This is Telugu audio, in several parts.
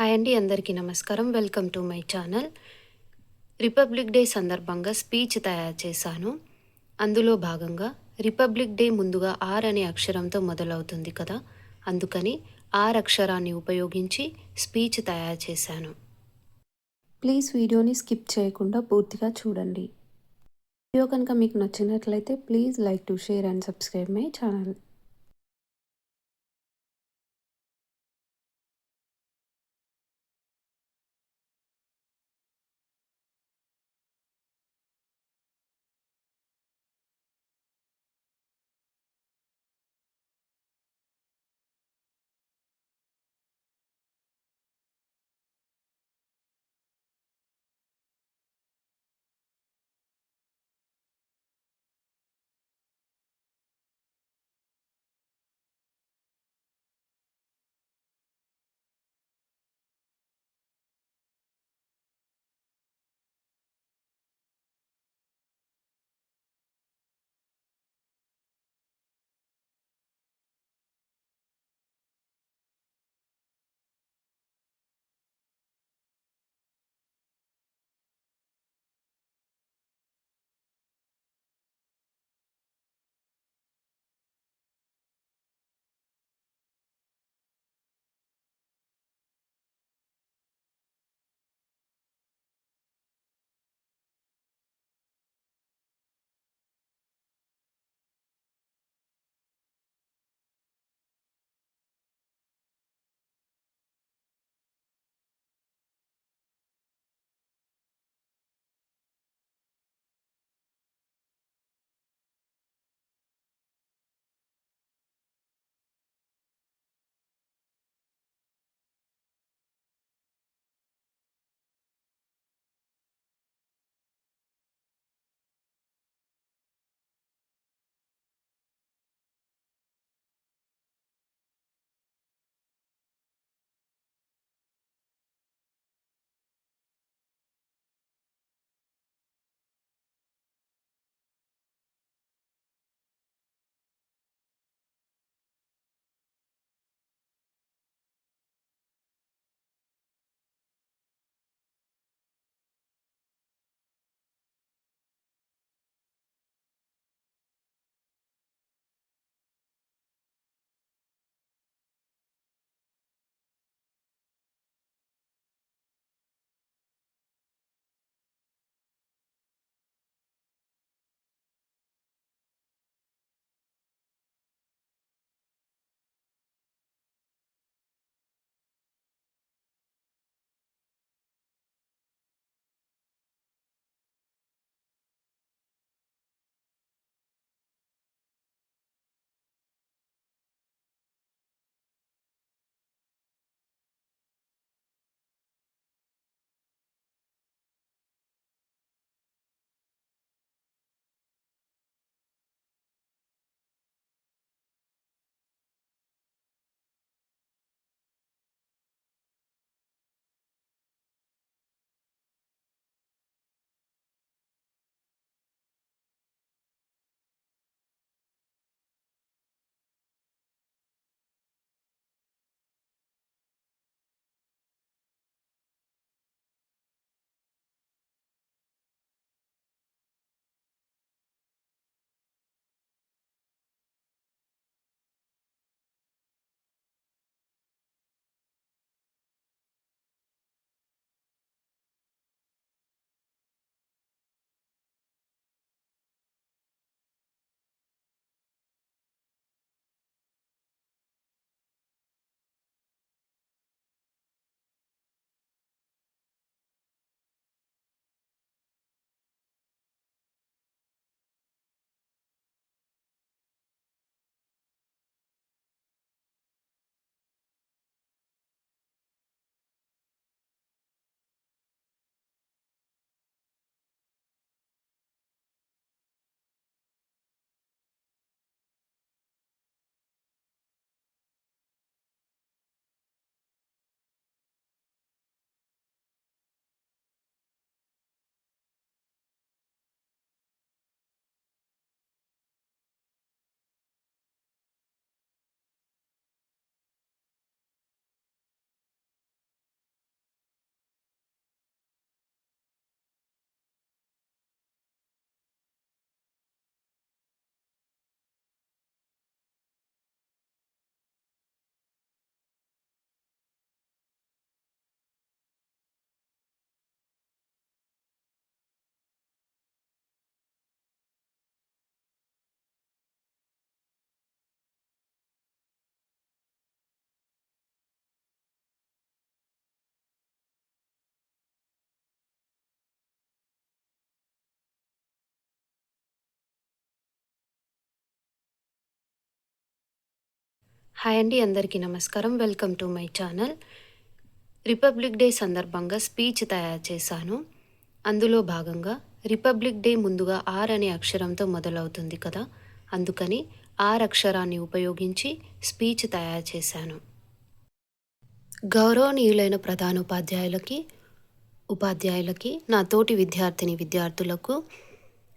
హాయ్ అండి, అందరికీ నమస్కారం. Welcome to my channel. Republic day సందర్భంగా స్పీచ్ తయారు చేశాను. అందులో భాగంగా రిపబ్లిక్ డే ముందుగా ఆర్ అనే అక్షరంతో మొదలవుతుంది కదా, అందుకని ఆర్ అక్షరాన్ని ఉపయోగించి స్పీచ్ తయారు చేశాను. ప్లీజ్ వీడియోని స్కిప్ చేయకుండా పూర్తిగా చూడండి. వీడియో కనుక మీకు నచ్చినట్లయితే please like to share and subscribe my channel. Hi అండి, అందరికీ నమస్కారం. Welcome to my channel. Republic day సందర్భంగా స్పీచ్ తయారు చేశాను. అందులో భాగంగా రిపబ్లిక్ డే ముందుగా ఆర్ అనే అక్షరంతో మొదలవుతుంది కదా, అందుకని ఆర్ అక్షరాన్ని ఉపయోగించి స్పీచ్ తయారు చేశాను. గౌరవనీయులైన ఉపాధ్యాయులకి, నా తోటి విద్యార్థులకు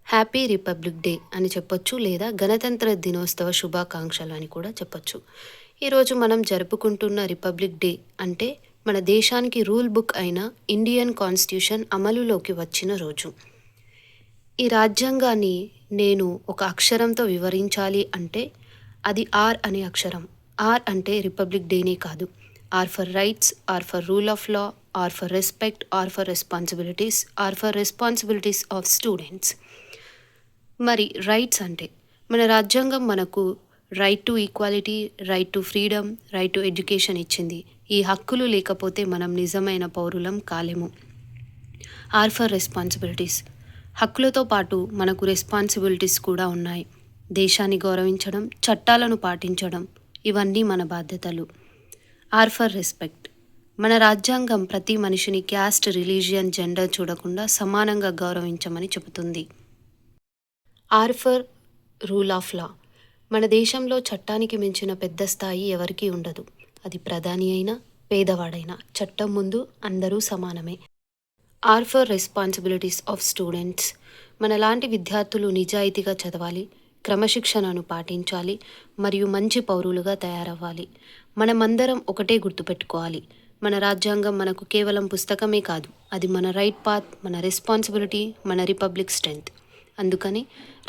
హ్యాపీ రిపబ్లిక్ డే అని చెప్పొచ్చు, లేదా గణతంత్ర దినోత్సవ శుభాకాంక్షలు అని కూడా చెప్పొచ్చు. ఈరోజు మనం జరుపుకుంటున్న రిపబ్లిక్ డే అంటే మన దేశానికి రూల్ బుక్ అయిన ఇండియన్ కాన్స్టిట్యూషన్ అమలులోకి వచ్చిన రోజు. ఈ రాజ్యాంగాన్ని నేను ఒక అక్షరంతో వివరించాలి అంటే అది ఆర్ అనే అక్షరం. ఆర్ అంటే రిపబ్లిక్ డేనే కాదు, R for rights, R for rule of law, R for respect, R for responsibilities, R for responsibilities of students. మరి రైట్స్ అంటే మన రాజ్యాంగం మనకు right to equality, right to freedom, right to education ఇచ్చింది. ఈ హక్కులు లేకపోతే మనం నిజమైన పౌరులం కాలేము. ఆర్ ఫర్ రెస్పాన్సిబిలిటీస్, హక్కులతో పాటు మనకు రెస్పాన్సిబిలిటీస్ కూడా ఉన్నాయి. దేశాన్ని గౌరవించడం, చట్టాలను పాటించడం, ఇవన్నీ మన బాధ్యతలు. ఆర్ ఫర్ రెస్పెక్ట్, మన రాజ్యాంగం ప్రతి మనిషిని క్యాస్ట్, రిలీజియన్, జెండర్ చూడకుండా సమానంగా గౌరవించమని చెబుతుంది. R for rule of law, మన దేశంలో చట్టానికి మించిన పెద్ద స్థాయి ఎవరికీ ఉండదు. అది ప్రధాని అయినా, పేదవాడైనా చట్టం ముందు అందరూ సమానమే. R for responsibilities of students, మనలాంటి విద్యార్థులు నిజాయితీగా చదవాలి, క్రమశిక్షణను పాటించాలి మరియు మంచి పౌరులుగా తయారవ్వాలి. మనమందరం ఒకటే గుర్తుపెట్టుకోవాలి, మన రాజ్యాంగం మనకు కేవలం పుస్తకమే కాదు, అది మన రైట్ పాత్, మన రెస్పాన్సిబిలిటీ, మన రిపబ్లిక్ స్ట్రెంగ్త్. అందుకని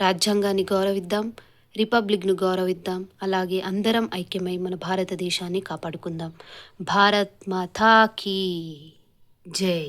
రాజ్యాంగాన్ని గౌరవిద్దాం, రిపబ్లిక్ను గౌరవిద్దాం, అలాగే అందరం ఐక్యమై మన భారతదేశాన్ని కాపాడుకుందాం. భారత్ మాతా కీ జై.